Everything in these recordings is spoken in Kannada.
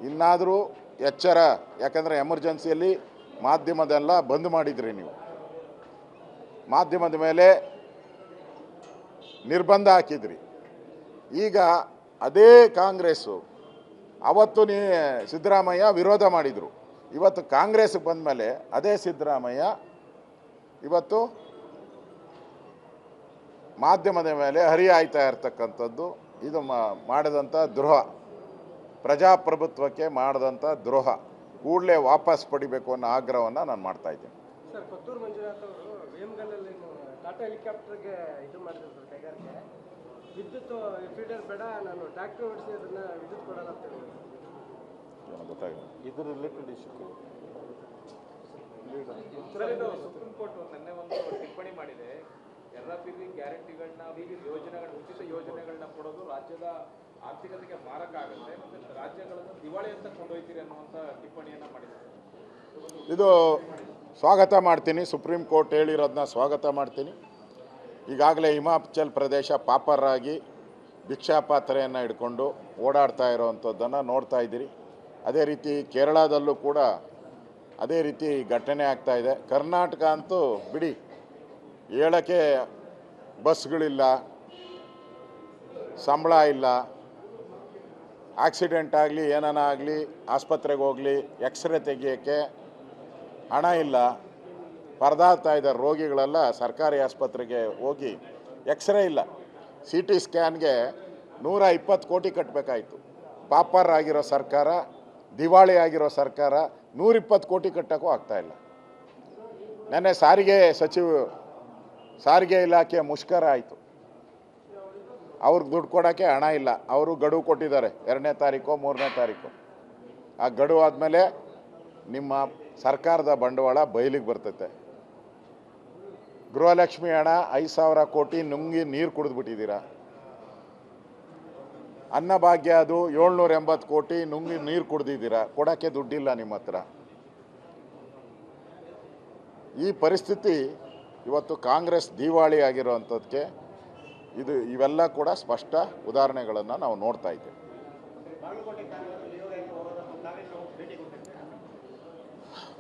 ಇನ್ನಾದರೂ ಎಚ್ಚರ, ಯಾಕಂದರೆ ಎಮರ್ಜೆನ್ಸಿಯಲ್ಲಿ ಮಾಧ್ಯಮದೆಲ್ಲ ಬಂದ್ ಮಾಡಿದ್ರಿ ನೀವು. ಮಾಧ್ಯಮದ ಮೇಲೆ ನಿರ್ಬಂಧ ಹಾಕಿದ್ರಿ. ಈಗ ಅದೇ ಕಾಂಗ್ರೆಸ್ಸು ಅವತ್ತು ಸಿದ್ದರಾಮಯ್ಯ ವಿರೋಧ ಮಾಡಿದರು. ಇವತ್ತು ಕಾಂಗ್ರೆಸ್ಗೆ ಬಂದ ಮೇಲೆ ಅದೇ ಸಿದ್ದರಾಮಯ್ಯ ಇವತ್ತು ಮಾಧ್ಯಮದ ಮೇಲೆ ಹರಿಯಾಯ್ತಾ ಇರ್ತಕ್ಕಂಥದ್ದು ಇದು ಮಾಡಿದಂಥ ದ್ರೋಹ, ಪ್ರಜಾಪ್ರಭುತ್ವಕ್ಕೆ ಮಾಡಿದಂಥ ದ್ರೋಹ. ಕೂಡಲೇ ವಾಪಸ್ ಪಡಿಬೇಕು ಅನ್ನೋ ಆಗ್ರಹವನ್ನು ನಾನು ಮಾಡ್ತಾ ಇದ್ದೀನಿ. ಸರ್, ಕೊತ್ತೂರು ಮಂಜುನಾಥ್ ಅವರು ವೇಮಗಲಲ್ಲಿ ಟಾಟಾ ಹೆಲಿಕಾಪ್ಟರ್ಗೆ ಇದು ಮಾಡಿದ್ರು ಸರ್, ಕೈಗಾರಿಕೆ ವಿದ್ಯುತ್ ಫೀಡರ್ ಬೇಡ, ನಾನು ಟ್ರ್ಯಾಕ್ಟರ್ ಓಡಿಸಿ ಅದನ್ನು ವಿದ್ಯುತ್ ಕೊಡಲ್ಲ ಅಂತ ಹೇಳಿ. ಗೊತ್ತಾಗಿಲ್ಲ ಇದು ರಿಲೇಟೆಡ್ ಇಶ್ಯೂ. ಸರ್, ಇದು ಸುಪ್ರೀಂ ಕೋರ್ಟ್ ನಿನ್ನೆ ಒಂದು ಟಿಪ್ಪಣಿ ಮಾಡಿದೆ. RRPV ಗ್ಯಾರಂಟಿಗಳನ್ನ, ಯೋಜನೆಗಳ ಉಚಿತ ಯೋಜನೆಗಳನ್ನ ಕೊಡೋದು ರಾಜ್ಯದ ಆರ್ಥಿಕತೆಗೆ ಮಾರಕ ಆಗುತ್ತೆ, ಮತ್ತೆ ರಾಜ್ಯಗಳನ್ನು ದಿವಾಳಿ ಅಂತ ಕೊಂಡೊಯ್ತೀರಿ ಅನ್ನುವಂಥ ಟಿಪ್ಪಣಿಯನ್ನು ಮಾಡಿದೆ. ಇದು ಸ್ವಾಗತ ಮಾಡ್ತೀನಿ. ಸುಪ್ರೀಂ ಕೋರ್ಟ್ ಹೇಳಿರೋದನ್ನ ಸ್ವಾಗತ ಮಾಡ್ತೀನಿ. ಈಗಾಗಲೇ ಹಿಮಾಚಲ್ ಪ್ರದೇಶ ಪಾಪರಾಗಿ ಭಿಕ್ಷಾಪಾತ್ರೆಯನ್ನು ಹಿಡ್ಕೊಂಡು ಓಡಾಡ್ತಾ ಇರೋವಂಥದ್ದನ್ನು ನೋಡ್ತಾ ಇದ್ದೀರಿ. ಅದೇ ರೀತಿ ಕೇರಳದಲ್ಲೂ ಕೂಡ ಅದೇ ರೀತಿ ಘಟನೆ ಆಗ್ತಾಯಿದೆ. ಕರ್ನಾಟಕ ಅಂತೂ ಬಿಡಿ, ಹೇಳೋಕ್ಕೆ ಬಸ್ಗಳಿಲ್ಲ, ಸಂಬಳ ಇಲ್ಲ, ಆಕ್ಸಿಡೆಂಟ್ ಆಗಲಿ ಏನಾನ ಆಗಲಿ ಆಸ್ಪತ್ರೆಗೆ ಹೋಗಲಿ ಎಕ್ಸ್ರೇ ತೆಗಿಯೋಕ್ಕೆ ಹಣ ಇಲ್ಲ. ಪರದಾಡ್ತಾ ಇದ್ದಾರೆ ರೋಗಿಗಳೆಲ್ಲ ಸರ್ಕಾರಿ ಆಸ್ಪತ್ರೆಗೆ ಹೋಗಿ ಎಕ್ಸ್ರೇ ಇಲ್ಲ. CT ಸ್ಕ್ಯಾನ್ಗೆ 120 ಕೋಟಿ ಕಟ್ಟಬೇಕಾಯಿತು. ಪಾಪರ್ ಆಗಿರೋ ಸರ್ಕಾರ, ದಿವಾಳಿ ಆಗಿರೋ ಸರ್ಕಾರ 120 ಕೋಟಿ ಕಟ್ಟೋಕ್ಕೂ ಆಗ್ತಾಯಿಲ್ಲ. ನೆನ್ನೆ ಸಾರಿಗೆ ಇಲಾಖೆ ಮುಷ್ಕರ ಆಯಿತು. ಅವ್ರಿಗೆ ದುಡ್ಡು ಕೊಡೋಕ್ಕೆ ಹಣ ಇಲ್ಲ. ಅವರು ಗಡುವು ಕೊಟ್ಟಿದ್ದಾರೆ 2ನೇ ತಾರೀಕು 3ನೇ ತಾರೀಕು. ಆ ಗಡುವು ಆದಮೇಲೆ ನಿಮ್ಮ ಸರ್ಕಾರದ ಬಂಡವಾಳ ಬಯಲಿಗೆ ಬರ್ತೈತೆ. ಗೃಹಲಕ್ಷ್ಮಿ ಹಣ 5,000 ಕೋಟಿ ನುಂಗಿ ನೀರು ಕುಡಿದ್ಬಿಟ್ಟಿದ್ದೀರಾ. ಅನ್ನಭಾಗ್ಯ ಅದು 780 ಕೋಟಿ ನುಂಗಿ ನೀರು ಕುಡ್ದಿದ್ದೀರಾ. ಕೊಡೋಕ್ಕೆ ದುಡ್ಡಿಲ್ಲ ನಿಮ್ಮ ಹತ್ರ. ಈ ಪರಿಸ್ಥಿತಿ ಇವತ್ತು ಕಾಂಗ್ರೆಸ್ ದಿವಾಳಿ ಆಗಿರೋವಂಥದ್ದಕ್ಕೆ ಇವೆಲ್ಲ ಕೂಡ ಸ್ಪಷ್ಟ ಉದಾಹರಣೆಗಳನ್ನು ನಾವು ನೋಡ್ತಾ ಇದ್ದೇವೆ.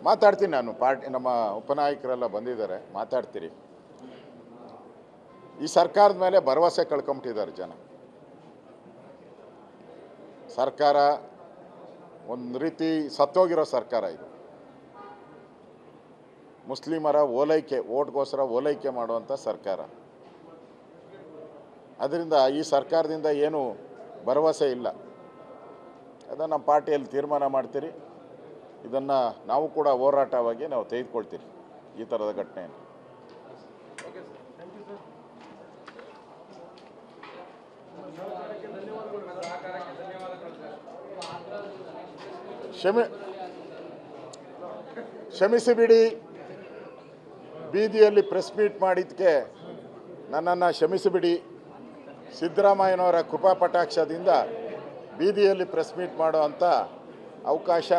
ಮಾತಾಡ್ತೀನಿ ನಾನು. ನಮ್ಮ ಉಪನಾಯಕರೆಲ್ಲ ಬಂದಿದ್ದಾರೆ, ಮಾತಾಡ್ತೀರಿ. ಈ ಸರ್ಕಾರದ ಮೇಲೆ ಭರವಸೆ ಕಳ್ಕೊಂಬಿಟ್ಟಿದ್ದಾರೆ ಜನ. ಸರ್ಕಾರ ಒಂದು ರೀತಿ ಸತ್ತೋಗಿರೋ ಸರ್ಕಾರ ಇದು. ಮುಸ್ಲಿಮರ ಓಲೈಕೆ, ಓಟ್ಗೋಸ್ಕರ ಓಲೈಕೆ ಮಾಡುವಂಥ ಸರ್ಕಾರ. ಅದರಿಂದ ಈ ಸರ್ಕಾರದಿಂದ ಏನು ಭರವಸೆ ಇಲ್ಲ. ಅದನ್ನು ನಮ್ಮ ಪಾರ್ಟಿಯಲ್ಲಿ ತೀರ್ಮಾನ ಮಾಡ್ತೀರಿ. ಇದನ್ನು ನಾವು ಕೂಡ ಹೋರಾಟವಾಗಿ ನಾವು ತೆಗೆದುಕೊಳ್ತೀರಿ ಈ ಥರದ ಘಟನೆಯನ್ನು. ಕ್ಷಮಿಸಿಬಿಡಿ. ಬೀದಿಯಲ್ಲಿ ಪ್ರೆಸ್ ಮೀಟ್ ಮಾಡಿದ್ದಕ್ಕೆ ನನ್ನನ್ನು ಕ್ಷಮಿಸಿಬಿಡಿ. ಸಿದ್ದರಾಮಯ್ಯನವರ ಕೃಪಾ ಕಟಾಕ್ಷದಿಂದ ಬೀದಿಯಲ್ಲಿ ಪ್ರೆಸ್ ಮೀಟ್ ಮಾಡುವಂಥ ಅವಕಾಶ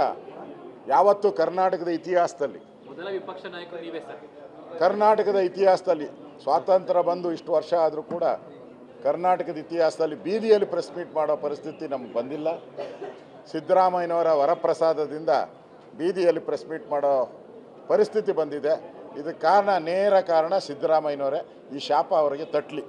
ಯಾವತ್ತೂ ಕರ್ನಾಟಕದ ಇತಿಹಾಸದಲ್ಲಿ, ಕರ್ನಾಟಕದ ಇತಿಹಾಸದಲ್ಲಿ ಸ್ವಾತಂತ್ರ್ಯ ಬಂದು ಇಷ್ಟು ವರ್ಷ ಆದರೂ ಕೂಡ ಕರ್ನಾಟಕದ ಇತಿಹಾಸದಲ್ಲಿ ಬೀದಿಯಲ್ಲಿ ಪ್ರೆಸ್ ಮೀಟ್ ಮಾಡೋ ಪರಿಸ್ಥಿತಿ ನಮ್ಗೆ ಬಂದಿಲ್ಲ. ಸಿದ್ದರಾಮಯ್ಯನವರ ವರಪ್ರಸಾದದಿಂದ ಬೀದಿಯಲ್ಲಿ ಪ್ರೆಸ್ ಮೀಟ್ ಮಾಡೋ ಪರಿಸ್ಥಿತಿ ಬಂದಿದೆ. ಇದಕ್ಕೆ ನೇರ ಕಾರಣ ಸಿದ್ದರಾಮಯ್ಯನವರೇ. ಈ ಶಾಪ ಅವರಿಗೆ ತಟ್ಟಲಿ.